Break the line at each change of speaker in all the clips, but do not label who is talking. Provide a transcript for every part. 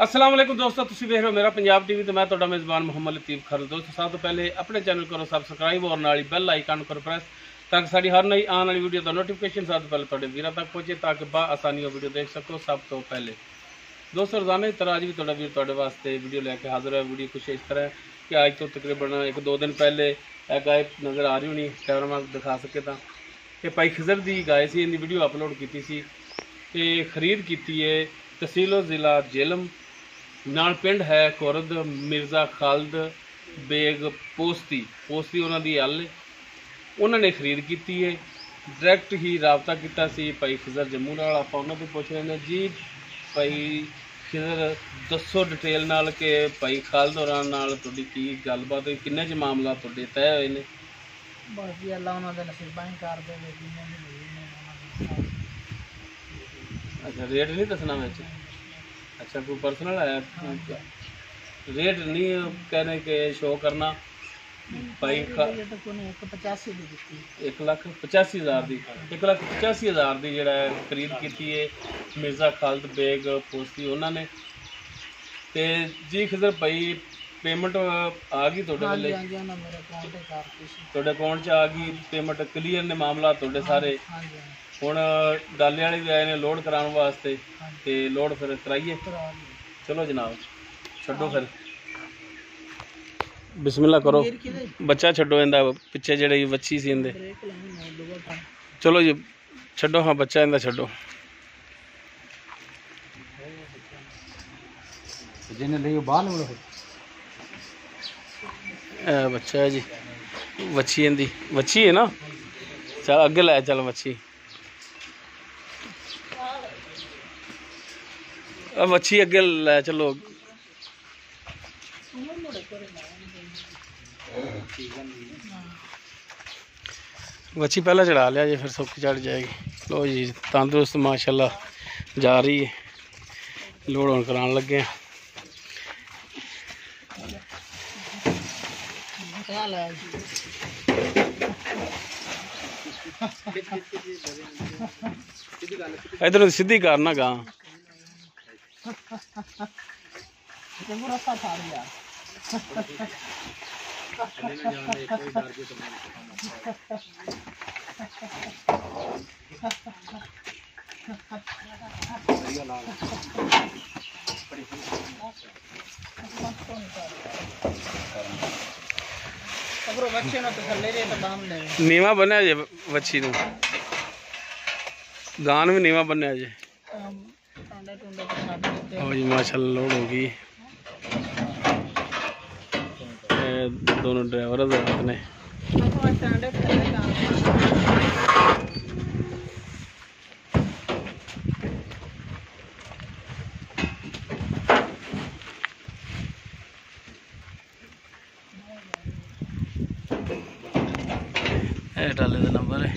अस्सलाम वालेकुम दोस्तों, तुसीं वेख रहे हो मेरा पंजाब टीवी। तो मैं तुहाडा मेज़बान मुहम्मद लतीफ़ खर। दोस्तों, सब तो पहले अपने चैनल करो सबसक्राइब और नाल बैल आइकन करो प्रेस, ताकि साड़ी हर नई आने वाली वीडियो का नोटिफिकेशन सब तो पहले तुहाडे वीरां तक पहुंचे, ताकि आसानी वीडियो देख सको सब तो पहले। दोस्तों, रोज़ाना की तरह अज भी तुहाडा वीर तुहाडे वास्ते वीडियो लैके हाजिर है। वीडियो कुछ इस तरह कि अज तो तकरीबन 1-2 दिन पहले गाय नज़र आ रही होनी, कैमरा मैं दिखा सके तो ये भाई खिजर की गाय से इनकी वीडियो अपलोड की सी। खरीद की है तहसीलो ज़िला जेलम, नाल पिंड है खुरद, मिर्ज़ा खालिद बेग पोस्ती उन्होंने अल उन्होंने खरीद की है। डायरैक्ट ही रबता किया भाई खिजर जम्मू नाल। आप उन्होंने पूछ रहे हैं जी भाई खिजर दसो डिटेल नाल कि भाई खालिद होरां नाल तुहाडी की गलबात हुई, किन्ने च मामला तुहाडे तय होए ने?
बस जी अल्लाह उन्होंने नसीबां ही कर दे।
अच्छा, रेट नहीं दसना विच? अच्छा, कोई पर्सनल है? रेट नहीं कहने के शो करना भाई। 1,85,000 की 1,85,000 की जो खरीद की है मिर्ज़ा खालिद बेग पोस्ती उन्होंने। तो जी खिजर भाई पेमेंट आ गई तुहाडे वाले? तुहाडे अकाउंट च आ गई पेमेंट, क्लीयर ने मामला तुहाडे सारे। हुण डाले वाले भी आए ने लोड कराने वास्ते, तो लोड फिर कराइए। चलो जनाब, छड्डो फिर बिस्मिल्लाह करो। बच्चा छड्डो इंदा पिछे जेह्ड़े बच्ची सी इंदे। चलो जी छड्डो, हाँ बच्चा इंदा छड्डो। बच्चा है जी, बच्ची इंदी बच्ची है ना। चल अगे लै चल बच्ची, बच्ची अगे लै चलो। बच्ची पहले चढ़ा लिया जी, फिर सुख चढ़ जाएगी। लो जी तंदुरुस्त माशाल्लाह जा रही है, लोड ऑन कराने लगे हैं। इधर सीधी करना गां नीवा बनया जे बच्ची नूं, गान भी नीवा बनया जे। जी माशाल्लाह लोड हो गई। दोनों ड्राइवर हज़रात ने। डाले का नंबर है।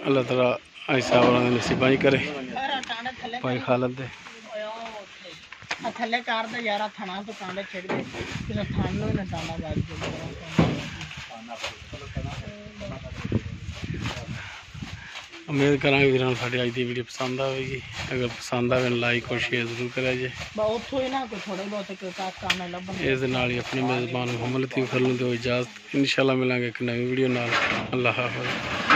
अल्लाह ताला ऐसा वाला नसीबा ही करे भाई खालिद दे।
थले कार दे यार थाना तो कांडे छेड़ दे किसी थान नो ना डाला बाज
उम्मीद करा वीर साड़ी अज की वीडियो पसंद आएगी। अगर पसंद आए लाइक और शेयर जरूर करा जे। इस अपनी मेज़बान मुहम्मद लतीफ़ खर नूं दिओ इजाज़त। इंशाअल्लाह मिलांगे एक नई वीडियो नाल। अल्लाह हाफ़िज़।